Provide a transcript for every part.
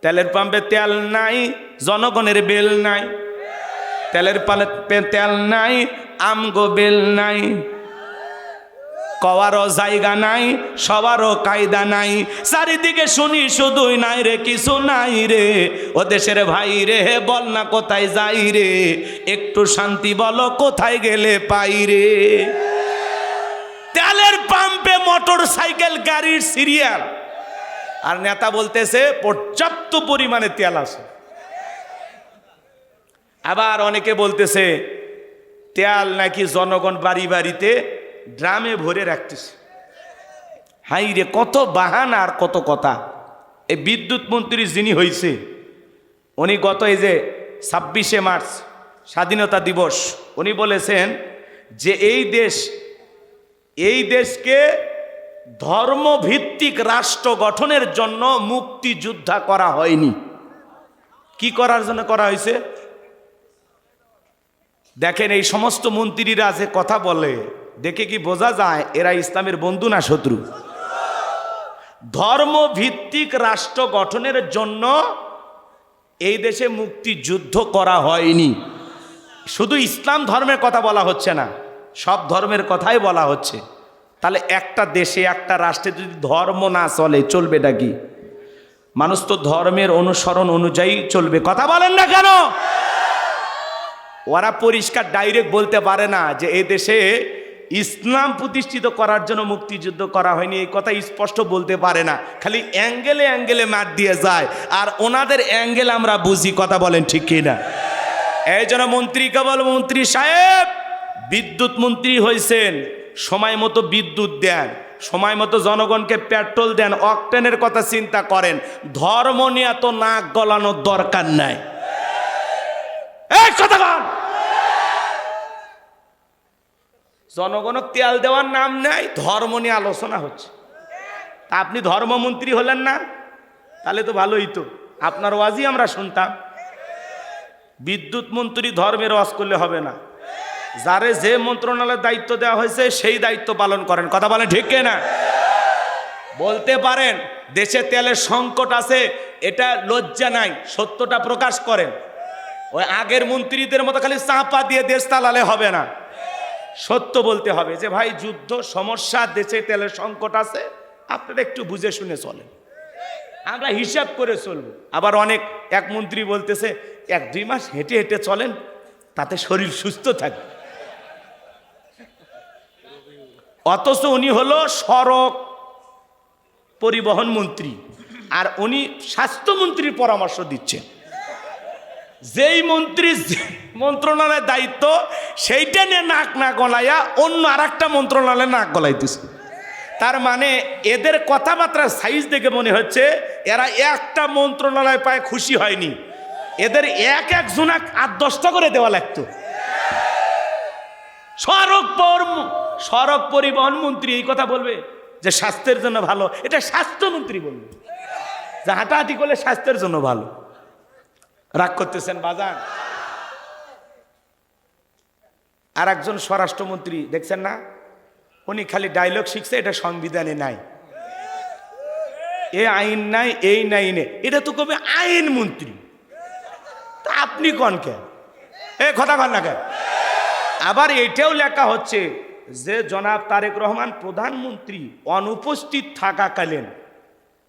তেলের পাম্পে তেল নাই, জনগণের বেল নাই। তেলের পাম্পে তেল নাই, আমগো বেল নাই। কওয়ারও জায়গা নাই, সবারও কায়দা নাই। চারিদিকে শুনি শুধুই নাই রে, কিছু নাই রে। ও দেশের ভাই রে, বল না কোথায় যাই রে, একটু শান্তি বলো কোথায় গেলে পাই রে। তেলের পাম্পে মোটর সাইকেল গাড়ির সিরিয়াল, আর নেতা বলতেছে পর্যাপ্ত পরিমাণে তেল আছে। আবার অনেকে বলতেছে তেল নাকি জনগণ বাড়ি বাড়িতে ড্রামে ভরে রাখতেছে। হাই রে, কত বাহানা আর কত কথা। এই বিদ্যুৎ মন্ত্রী যিনি হয়েছে, উনি গত এই যে 26শে মার্চ স্বাধীনতা দিবস, উনি বলেছেন যে এই দেশকে ধর্মভিত্তিক রাষ্ট্র গঠনের জন্য মুক্তিযোদ্ধা করা হয়নি। কি করার জন্য করা হয়েছে? দেখেন, এই সমস্ত মন্ত্রীরা যে কথা বলে, দেখে কি বোঝা যায় এরা ইসলামের বন্ধু না শত্রু? ধর্মভিত্তিক রাষ্ট্র গঠনের জন্য এই দেশে মুক্তিযুদ্ধ করা হয়নি। শুধু ইসলাম ধর্মের কথা বলা হচ্ছে না, সব ধর্মের কথাই বলা হচ্ছে। তাহলে একটা দেশে, একটা রাষ্ট্রে যদি ধর্ম না চলে, চলবেটা কি? মানুষ তো ধর্মের অনুসরণ অনুযায়ী চলবে। কথা বলেন না কেন? ওরা পরিষ্কার ডাইরেক্ট বলতে পারে না যে এই দেশে ইসলাম প্রতিষ্ঠিত করার জন্য মুক্তিযুদ্ধ করা হয়নি, এই কথা স্পষ্ট বলতে পারে না। খালি অ্যাঙ্গেলে অ্যাঙ্গেলে মার দিয়ে যায়, আর ওনাদের অ্যাঙ্গেল আমরা বুঝি। কথা বলেন ঠিক কিনা? এই জন্য মন্ত্রী কেবল মন্ত্রী সাহেব, বিদ্যুৎ মন্ত্রী হয়েছেন, সময় মতো বিদ্যুৎ দেন, সময় মতো জনগণকে পেট্রোল দেন, অকটেনের কথা চিন্তা করেন। ধর্ম নিয়ে তো নাক গলানোর দরকার নাই। এই কথা বল। জনগণক তেল দেওয়ার নাম নাই, ধর্ম নিয়ে আলোচনা হচ্ছে। তা আপনি ধর্মমন্ত্রী হলেন না, তাহলে তো ভালোই তো, আপনার ওয়াজই আমরা শুনতাম। বিদ্যুৎ মন্ত্রী ধর্মের ওয়াজ করলে হবে না, যারে যে মন্ত্রণালয়ের দায়িত্ব দেওয়া হয়েছে সেই দায়িত্ব পালন করেন। কথা বলেন ঠিক না? বলতে পারেন দেশে তেলের সংকট আছে, এটা লজ্জা নাই, সত্যটা প্রকাশ করেন। ওই আগের মন্ত্রীদের মতো খালি চাপা দিয়ে দেশ চালালে হবে না, সত্য বলতে হবে যে ভাই যুদ্ধ, সমস্যা, দেশে তেলের সংকট আছে, আপনারা একটু বুঝে শুনে চলেন, আমরা হিসাব করে চলবো। আবার এক মন্ত্রী বলতেছে 1-2 মাস হেঁটে হেঁটে চলেন, তাতে শরীর সুস্থ থাকবে। অথচ উনি হলো সড়ক পরিবহন মন্ত্রী, আর উনি স্বাস্থ্যমন্ত্রীর পরামর্শ দিচ্ছেন। যেই মন্ত্রী মন্ত্রণালয়ের দায়িত্ব, সেইটা নিয়ে নাক না গলাইয়া অন্য আর একটা মন্ত্রণালয়ে নাক গলাইতেছে। তার মানে এদের কথাবার্তার সাইজ দেখে মনে হচ্ছে এরা একটা মন্ত্রণালয় পায় খুশি হয়নি, এদের একজনা 8-10টা করে দেওয়া লাগতো। সড়ক পরিবহন মন্ত্রী এই কথা বলবে যে স্বাস্থ্যের জন্য ভালো, এটা স্বাস্থ্যমন্ত্রী বলবে যে হাঁটাহাঁটি করলে স্বাস্থ্যের জন্য ভালো। রাগ করতেছেন বাজান? আর একজন স্বরাষ্ট্রমন্ত্রী দেখছেন না, উনি খালি ডায়লগ শিখছে, এটা সংবিধানে নাই, এ আইন নাই, এই নাই নে, এটা তো কবে আইন মন্ত্রী। তা আপনি কোন কেন? কথা কন না কেন? আবার এটাও লেখা হচ্ছে যে জনাব তারেক রহমান প্রধানমন্ত্রী অনুপস্থিত থাকাকালীন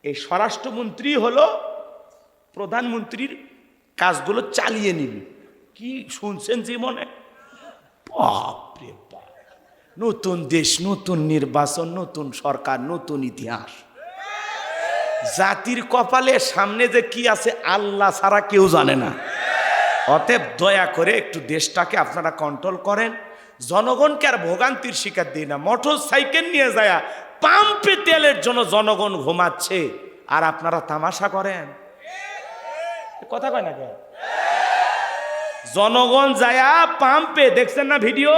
এই স্বরাষ্ট্রমন্ত্রী হলো প্রধানমন্ত্রীর কাজগুলো চালিয়ে নিবি। কি শুনছেন জীবনে? বাপরে বাপ, নতুন দেশ, নতুন নির্বাচন, নতুন সরকার, নতুন ইতিহাস। জাতির কপালে সামনে যে কি আছে আল্লাহ ছাড়া কেউ জানে না। অতএব দয়া করে একটু দেশটাকে আপনারা কন্ট্রোল করেন, জনগণকে আর ভোগান্তির শিকার দিই না। মোটর সাইকেল নিয়ে যায় পাম্পে তেলের জন্য জনগণ ঘুমাচ্ছে, আর আপনারা তামাশা করেন। কথা কয় না কেন? জনগণ যায় পাম্পে, দেখছেন না ভিডিও,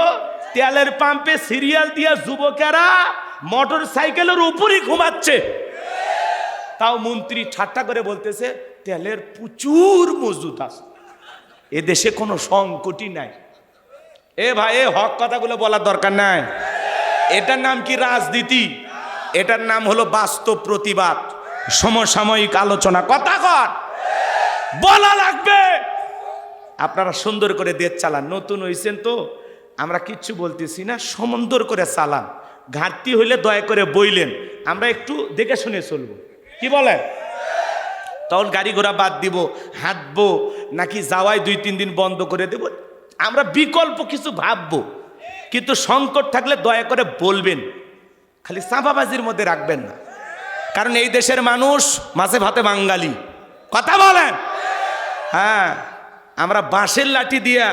তেলের পাম্পে সিরিয়াল দিয়া যুবকেরা মোটর সাইকেলের উপরই ঘুমাচ্ছে। তাও মন্ত্রী ঠাট্টা করে বলতেছে তেলের প্রচুর মজুদ আছে, এ দেশে কোনো সংকটই নাই। এ ভাই, হক কথাগুলো বলার দরকার নাই। এটার নাম কি রাজনীতি? এটার নাম হলো বাস্তব প্রতিবাদ, সমসাময়িক আলোচনা। কথা কর। বলা লাগবে। আপনারা সুন্দর করে দেশ চালান, নতুন হয়েছেন তো আমরা কিচ্ছু বলতেছি না, সুন্দর করে চালান। ঘাটতি হইলে দয়া করে বইলেন, আমরা একটু দেখে শুনে চলবো, কি বলেন? তখন গাড়ি ঘোড়া বাদ দিব, হাঁটবো নাকি যাওয়াই 2-3 দিন বন্ধ করে দেব, আমরা বিকল্প কিছু ভাববো। কিন্তু সংকট থাকলে দয়া করে বলবেন, খালি চাঁপাবাজির মধ্যে রাখবেন না। কারণ এই দেশের মানুষ মাছে ভাতে বাঙালি, কথা বলেন। হ্যাঁ, আমরা বাঁশের লাঠি দিয়া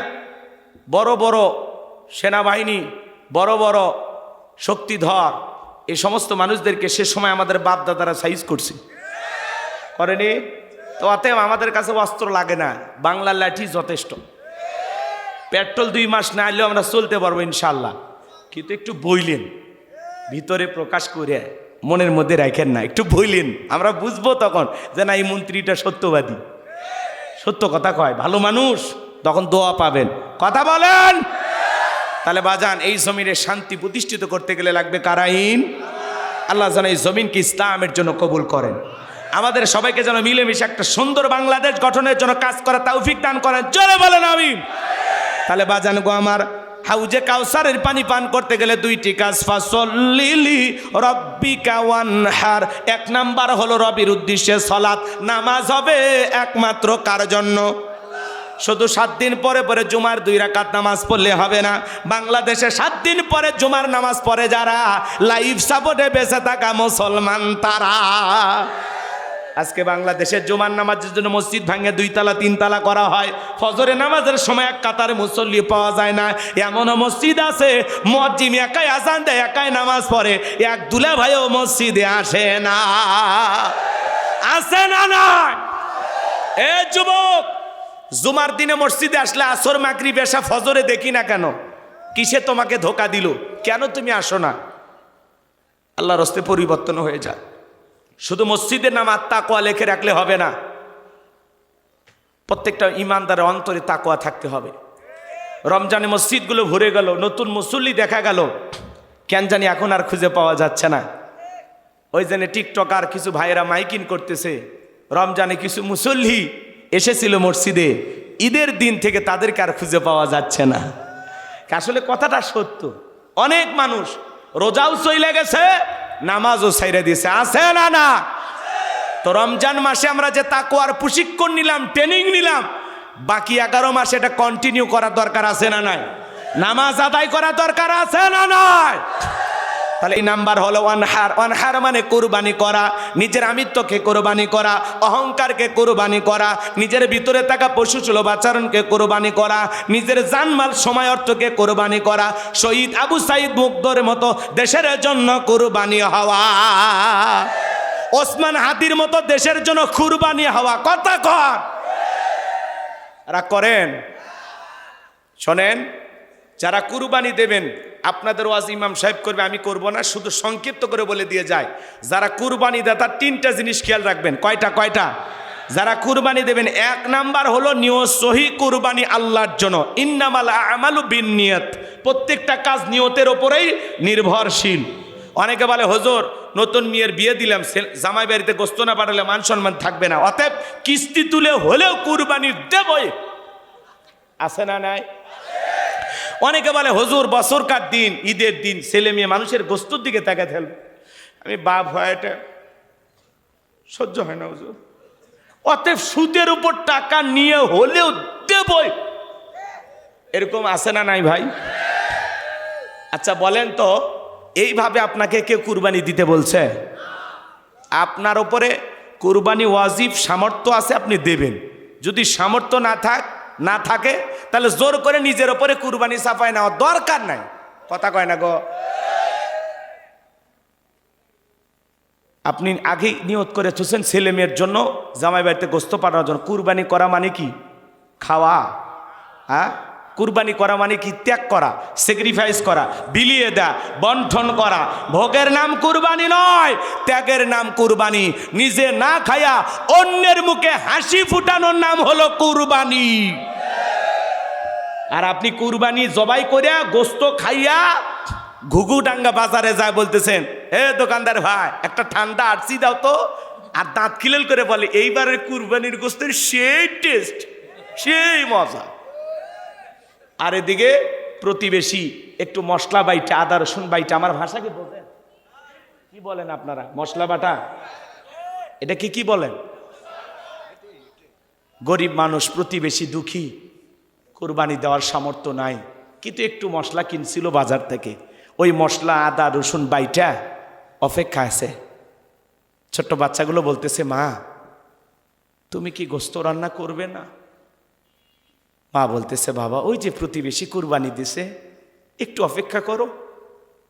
বড় বড় সেনাবাহিনী, বড় বড় শক্তিধর এই সমস্ত মানুষদেরকে সে সময় আমাদের বাপ দাদারা সাইজ করছে, করেনি? তো অতএব আমাদের কাছে অস্ত্র লাগে না, বাংলার লাঠি যথেষ্ট। পেট্রোল 2 মাস না এলেও আমরা চলতে পারবো ইনশাল্লাহ। কিন্তু একটু বইলেন, ভিতরে প্রকাশ করে মনের মধ্যে রাখেন না, একটু বইলেন, আমরা বুঝবো তখন যে না এই মন্ত্রীটা সত্যবাদী, সত্য কথা কয়, ভালো মানুষ, তখন দোয়া পাবেন, কথা বলেন। তাহলে বাজান, এই জমিনে শান্তি প্রতিষ্ঠিত করতে গেলে লাগবে কারাইন। আল্লাহ যেন এই জমিনকে ইসলামের জন্য কবুল করেন, আমাদের সবাইকে যেন মিলেমিশে একটা সুন্দর বাংলাদেশ গঠনের জন্য কাজ করা তৌফিক দান করেন, জোরে বলেন আমিন। তাহলে বাজান গো আমার, হাউজে কাউসারের পানি পান করতে গেলে 2টি কাজ, ফাসল্লিলি রব্বিকা ওয়ানহার। 1 নাম্বার হলো রবির উদ্দেশ্যে সালাত, নামাজ হবে একমাত্র কার জন্য? শুধু 7 দিন পরে পরে জুমার 2 রাকাত নামাজ পড়লে হবে না। বাংলাদেশে 7 দিন পরে জুমার নামাজ পড়ে যারা, লাইফ সাপোর্টে বেঁচে থাকা মুসলমান তারা। আজকে বাংলাদেশের জুমার নামাজের জন্য মসজিদ ভাঙে 2 তালা 3 তালা করা হয়। ফজরের নামাজের সময় এক কাতারে মুসল্লি পাওয়া যায় না। এমনও মসজিদ আছে মুয়াজ্জিন একাই আজান দেয়, একাই নামাজ পড়ে, এক দুলা ভাইও মসজিদে আসে না। আসে না? নয় এ যুবক, জুমার দিনে মসজিদে আসলে আসর মাগরিব এশা ফজরে দেখি না কেন? কিসে তোমাকে ধোকা দিল? কেন তুমি আসো না? আল্লাহর হস্তে পরিবর্তন হয়ে যায়। শুধু মসজিদের নাম আর তাকওয়া লিখে রাখলে হবে না, প্রত্যেকটা ইমানদারের অন্তরে তাকওয়া থাকতে হবে। রমজানে মসজিদগুলো ভরে গেল, নতুন মুসল্লি দেখা গেল, কেন জানি এখন আর খুঁজে পাওয়া যাচ্ছে না। ওই জন্য টিকটকার কিছু ভাইয়েরা মাইকিং করতেছে, রমজানে কিছু মুসল্লি এসেছিল মসজিদে, ঈদের দিন থেকে তাদেরকে আর খুঁজে পাওয়া যাচ্ছে না। আসলে কথাটা সত্য, অনেক মানুষ রোজাও চলে গেছে, নামাজও ছাইরা দিয়েছে, আছে না? না। তো রমজান মাসে আমরা যে তাকওয়ার প্রশিক্ষণ নিলাম, ট্রেনিং নিলাম, বাকি 11 মাসে এটা কন্টিনিউ করার দরকার আছে না নাই? নামাজ আদায় করার দরকার আছে না নাই? তাহলে এই নাম্বার হলো ওয়ানহার। ওয়ানহার মানে কুরবানি করা, নিজের আমিত্বকে কুরবানি করা, অহংকারকে কুরবানি করা, নিজের ভিতরে থাকা পশুসুলভ আচরণকে কুরবানি করা, নিজের জানমাল সময় অর্থকে কুরবানি করা, শহীদ আবু সাইদ মুগ্ধর মতো দেশের জন্য কুরবানি হওয়া, ওসমান হাদির মতো দেশের জন্য কুরবানি হওয়া। কথা কর রাগ করেন? শোনেন, যারা কুরবানি দেবেন, আপনাদের ওয়াজ ইমাম সাহেব করবে, আমি করব না, শুধু সংক্ষিপ্ত করে বলে দিয়ে যায়। যারা কুরবানি দেয় তার 3টা জিনিস খেয়াল রাখবেন। কয়টা? যারা কুরবানি দেবেন, 1 নাম্বার হলো নিয়ত সহি কুরবানি আল্লাহর জন্য। ইন্নামাল আমালু বিন্নিয়াত, প্রত্যেকটা কাজ নিয়তের ওপরেই নির্ভরশীল। অনেকে বলে হুজুর নতুন মেয়ের বিয়ে দিলাম, জামাই বাড়িতে গোস্ত না পাঠালে মান সম্মান থাকবে না, অতএব কিস্তি তুলে হলেও কুরবানি দেবই। আছে না নাই? অনেকে বলে হুজুর বছরকার দিন, ঈদের দিন ছেলে মেয়ে মানুষের গোস্তর দিকে তাকায় ফেলবে, আমি বাপ হয়, এটা সহ্য হয় না হুজুর, অতএব সুদের উপর টাকা নিয়ে হলেও দেবই। এরকম আছে না নাই ভাই? আচ্ছা বলেন তো, এইভাবে আপনাকে কে কুরবানি দিতে বলছে? আপনার উপরে কুরবানি ওয়াজিব, সামর্থ্য আছে আপনি দেবেন। যদি সামর্থ্য না থাকে তাহলে জোর করে নিজের ওপরে কুরবানি চাপায় নেওয়ার দরকার নাই। কথা কয় না গো? আপনি আগেই নিয়ত করে চুছেন ছেলে মেয়ের জন্য, জামাই বাড়িতে গোস্ত পাঠানোর জন্য। কুরবানি করা মানে কি? খাওয়া। হ্যাঁ, কুরবানি করা মানে কি? ত্যাগ করা, স্যাক্রিফাইস করা, বিলিয়ে দেয়া, বন্টন করা। ভোগের নাম কুরবানি নয়, ত্যাগের নাম কুরবানি। নিজে না খায়া অন্যের মুখে হাসি ফুটানোর নাম হলো কুরবানি। আর আপনি কুরবানি জবাই করিয়া গোস্ত খাইয়া ঘুঘুডাঙ্গা বাজারে যায় বলতেছেন, হে দোকানদার ভাই একটা ঠান্ডা আরসি দাও তো, আর দাঁত খিলেল করে বলে এইবারের কুরবানির গোস্তের সেই টেস্ট, সেই মজা। আর এদিকে প্রতিবেশী একটু মশলা বাইটা, আদা রসুন বাইটা, আমার ভাষা কি বলেন, কি বলেন আপনারা? মশলা বাটা, এটা কি বলেন? গরিব মানুষ, প্রতিবেশী দুঃখী, কুরবানি দেওয়ার সামর্থ্য নাই, কিন্তু একটু মশলা কিনছিল বাজার থেকে, ওই মশলা আদা রসুন বাইটা অপেক্ষা আছে। ছোট্ট বাচ্চাগুলো বলতেছে, মা তুমি কি গোস্ত রান্না করবে না? মা বলতেছে, বাবা ওই যে প্রতিবেশী কুরবানি দিছে, একটু অপেক্ষা করো,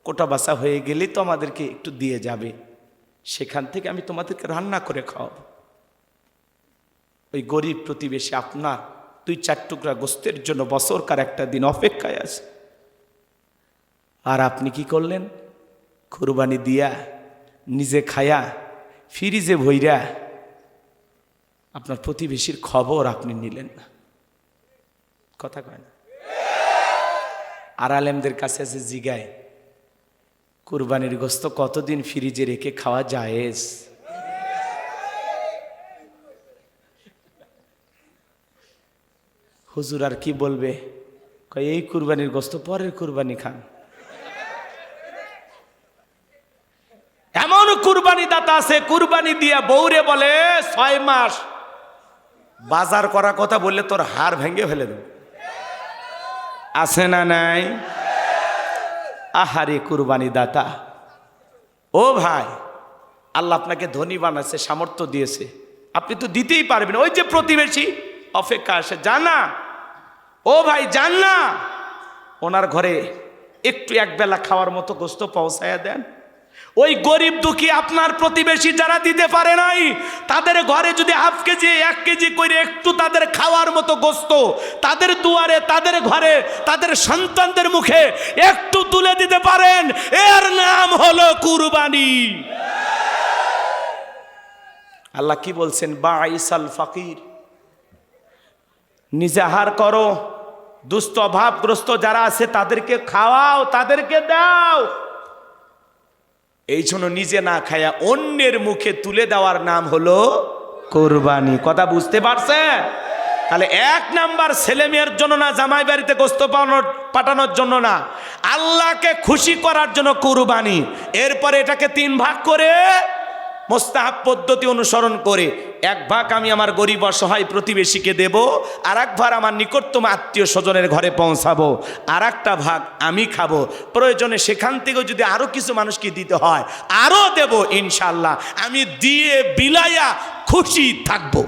কোটা বাছা হয়ে গেলে তো আমাদেরকে একটু দিয়ে যাবে, সেখান থেকে আমি তোমাদেরকে রান্না করে খাওয়াবো। ওই গরিব প্রতিবেশী আপনার 2-4 টুকরা গোস্তের জন্য বছরকার একটা দিন অপেক্ষায় আছে, আর আপনি কি করলেন? কুরবানি দিয়া নিজে খায়া ফ্রিজে ভইরা আপনার প্রতিবেশীর খবর আপনি নিলেন না। কথা কয় না? আর আলেমদের কাছে আছে জিগায়, কুরবানির গোস্ত কতদিন ফ্রিজে রেখে খাওয়া জায়েজ? হুজুর আর কি বলবে, কয় এই কুরবানির গোস্ত পরের কুরবানি খান। এমন কুরবানি দাতা আছে, কুরবানি দিয়া বউরে বলে 6 মাস বাজার করা কথা বললে তোর হাড় ভেঙে ফেলে দেব। আছে না নাই? আহারে কুরবানি দাতা, ও ভাই, আল্লাহ আপনাকে ধনী বানাচ্ছে, সামর্থ্য দিয়েছে, আপনি তো দিতেই পারবেন। ওই যে প্রতিবেশী অপেক্ষা আসে, যান না ও ভাই, যান না, ওনার ঘরে একটু একবেলা খাওয়ার মতো গোস্ত পৌঁছায়া দেন। ওই গরিব দুঃখী আপনার প্রতিবেশী যারা দিতে পারে নাই, তাদের ঘরে যদি 1/2 কেজি 1 কেজি করে একটু তাদের খাওয়ার মতো গোস্ত তাদের দুয়ারে, তাদের ঘরে, তাদের সন্তানদের মুখে একটু তুলে দিতে পারেন, এর নাম হলো কুরবানি। আল্লাহ কি বলছেন? বাইসাল ফাকির, নিজে আহার করো, দুস্থ অভাবগ্রস্ত যারা আছে তাদেরকে খাওয়াও, তাদেরকে দাও। এই জন্য নিজে না খায়া অন্যের মুখে তুলে দেওয়ার নাম হলো কুরবানি। কথা বুঝতে পারছেন? তাহলে 1 নাম্বার ছেলে মেয়ের জন্য না, জামাই বাড়িতে গোস্ত পাঠানোর জন্য না, আল্লাহকে খুশি করার জন্য কুরবানি। এরপরে এটাকে 3 ভাগ করে মোস্তাহাব পদ্ধতি অনুসরণ করে 1 ভাগ আমি আমার গরিব অসহায় প্রতিবেশীকে দেব, আর 1 ভাগ আমার নিকটতম আত্মীয় স্বজনের ঘরে পৌঁছাবো, আর 1টা ভাগ আমি খাবো। প্রয়োজনে সেখান থেকেও যদি আরো কিছু মানুষকে দিতে হয় আরো দেব, ইনশাল্লাহ। আমি দিয়ে বিলাইয়া খুশি থাকবো।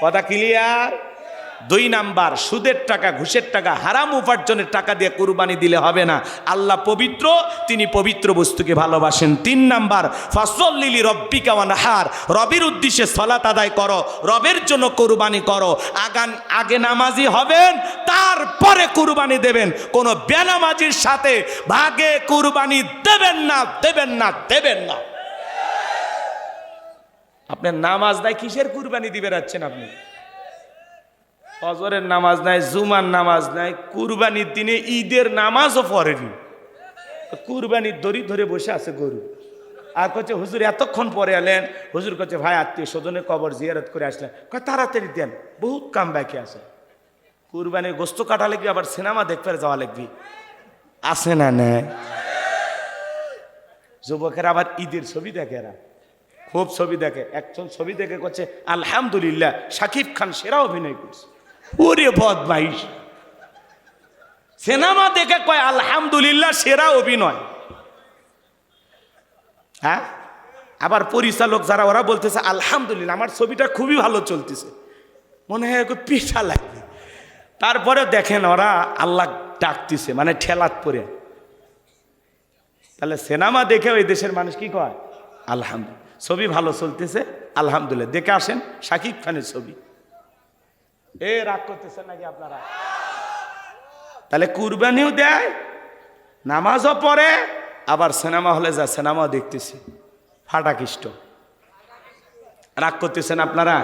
কথা ক্লিয়ার? 2 নাম্বার, সুদের টাকা, ঘুষের টাকা, হারাম উপার্জনের টাকা দিয়ে কুরবানি দিলে হবে না। আল্লাহ পবিত্র, তিনি পবিত্র বস্তুকে ভালোবাসেন। 3 নাম্বার, ফাসল্লি রব্বিকা ওয়ানহার, রবের উদ্দেশ্যে সালাত আদায় করো, রবের জন্য কুরবানি করো। আগে নামাজি হবেন, তারপরে কুরবানি দেবেন। কোনো বেনামাজির সাথে ভাগে কুরবানি দেবেন না, দেবেন না, দেবেন না। আপনার নামাজ নাই, কিসের কুরবানি দিবে রাখছেন আপনি? ফজরের নামাজ নাই, জুমার নামাজ নাই, কুরবানির দিনে ঈদের নামাজও পড়েনি, কুরবানির দড়ি ধরে বসে আছে গরু। আর কচ্ছে হুজুর এতক্ষণ পরে এলেন। হুজুর কচ্ছে ভাই আত্মীয় স্বজনের কবর জিয়ারত করে আসলেন। কয় তাড়াতাড়ি দেন, বহুত কাম বাকি আছে। কুরবানির গোস্ত কাটা লাগবে, আবার সিনেমা দেখতে যাওয়া লাগবে, আছে না? নেই। যুবকেরা আবার ঈদের ছবি দেখে, এরা খুব ছবি দেখে। একজন ছবি দেখে করছে আলহামদুলিল্লাহ শাকিব খান সেরা অভিনয় করছে। ওরে বদমাইশ, সিনেমা দেখে কয় আলহামদুলিল্লাহ সেরা অভিনয়। হ্যাঁ, আবার পরিচালক যারা, ওরা বলতেছে আলহামদুলিল্লাহ আমার ছবিটা খুবই ভালো চলতেছে, মনে হয় পিঠা লাগবে। তারপরে দেখেন ওরা আল্লাহ ডাকতেছে, মানে ঠেলাত পরে। তাহলে সিনেমা দেখে ওই দেশের মানুষ কি কয়? আলহামদুলিল্লাহ। ছবি ভালো চলতেছে, আলহামদুলিল্লাহ। দেখে আসেন শাকিব খানের ছবি। রাগ করতেছেন নাকি আপনারা? তাহলে কুরবানিও দেয়, নামাজও পড়ে, আবার সিনেমা হলে যা সিনেমাও দেখতেছি। ফাটাকিষ্ট। রাগ করতেছেন আপনারা?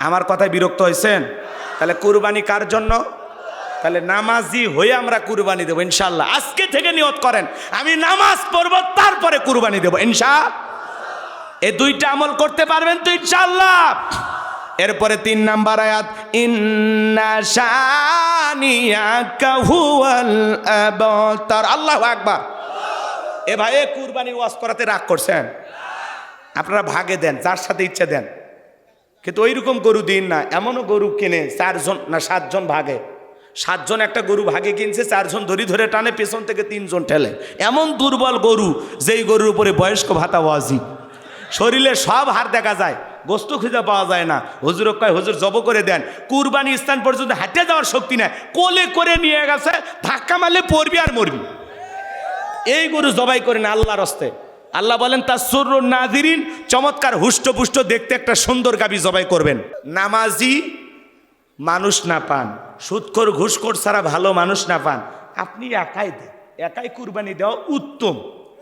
আমার কথায় বিরক্ত হয়েছেন? তাহলে কুরবানি কার জন্য? তাহলে নামাজি হয়ে আমরা কুরবানি দেবো ইনশাল্লাহ। আজকে থেকে নিয়ত করেন আমি নামাজ পড়বো, তারপরে কুরবানি দেবো ইনশাআল্লাহ। এই দুইটা আমল করতে পারবেন তো ইনশাআল্লাহ। এরপরে 3 নাম্বার আয়াত, ইন্না শানিয়াকা হুয়াল আবতার। আল্লাহু আকবার। এ ভাই কুরবানি ওয়াজ করাতে রাগ করছেন? আপনারা ভাগে দেন, যার সাথে ইচ্ছা দেন, কিন্তু ওইরকম গরু দিন না। এমনও গরু কিনে 4 জন না 7 জন ভাগে, 7 জন একটা গরু ভাগে কিনছে, 4 জন ধরে ধরে টানে, পেছন থেকে 3 জন ঠেলে। এমন দুর্বল গরু, যেই গরুর উপরে বয়স্ক ভাতা ওয়াজিব, শরীরে সব হাড় দেখা যায়, গোস্ত খুঁজে পাওয়া যায় না। হুজুর কয় হুজুর জব করে দেন। কুরবানি স্থান পর্যন্ত হাঁটে যাওয়ার শক্তি নাই, কোলে করে নিয়ে গেছে, ধাক্কা মারলে পড়বি আর মরবি। এই গরু জবাই করে না আল্লাহর হস্তে। আল্লাহ বলেন তাসুরুন নাযিরিন, চমৎকার হুষ্টপুষ্ট দেখতে একটা সুন্দর গাভী জবাই করবেন। নামাজি মানুষ না পান, সুদখোর ঘুষখোর ছাড়া ভালো মানুষ না পান, আপনি একাই দেন। একাই কুরবানি দেওয়া উত্তম,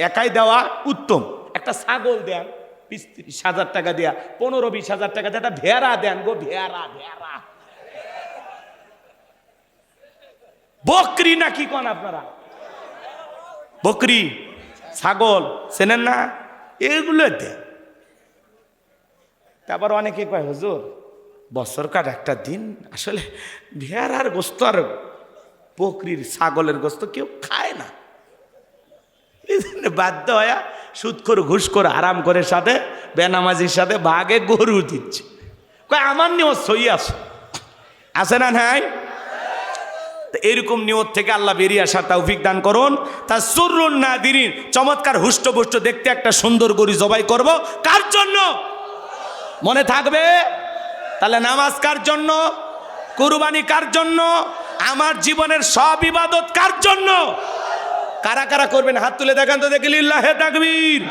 একাই দেওয়া উত্তম। একটা ছাগল দেন 20-30 হাজার টাকা দেয়া, 15-20 হাজার টাকা দিয়ে একটা ভেড়া দেন গো, ভেড়া ভেড়া, বকরি না কি কোন আপনারা, বকরি ছাগল চেনেন না, এগুলো দেন। তারপর অনেকে কয় হুজুর বছর কাট একটা দিন, আসলে ভেড়ার গোস্ত আর বকরির ছাগলের গোস্ত কেউ খায় না, এই জন্য বাধ্য হয়ে সুদখোর ঘুষখোর আরাম করে সাথে বেনামাজির সাথে বাঘে গরু দিচ্ছে। কয় আমার নিয়ত সই আছে না নাই? এরকম নিয়ত থেকে আল্লাহ বেরিয়ে আসার তৌফিক দান করুন। তাসুরুন নাযিরিন, চমৎকার হুষ্টপুষ্ট দেখতে একটা সুন্দর গরু জবাই করব, কার জন্য? মনে থাকবে? তাহলে নামাজ কার জন্য? কুরবানি কার জন্য? আমার জীবনের সব ইবাদত কার জন্য? কারা কারা করবেন হাত তুলে দেখান তো দেখি, লিল্লাহে তাকবীর।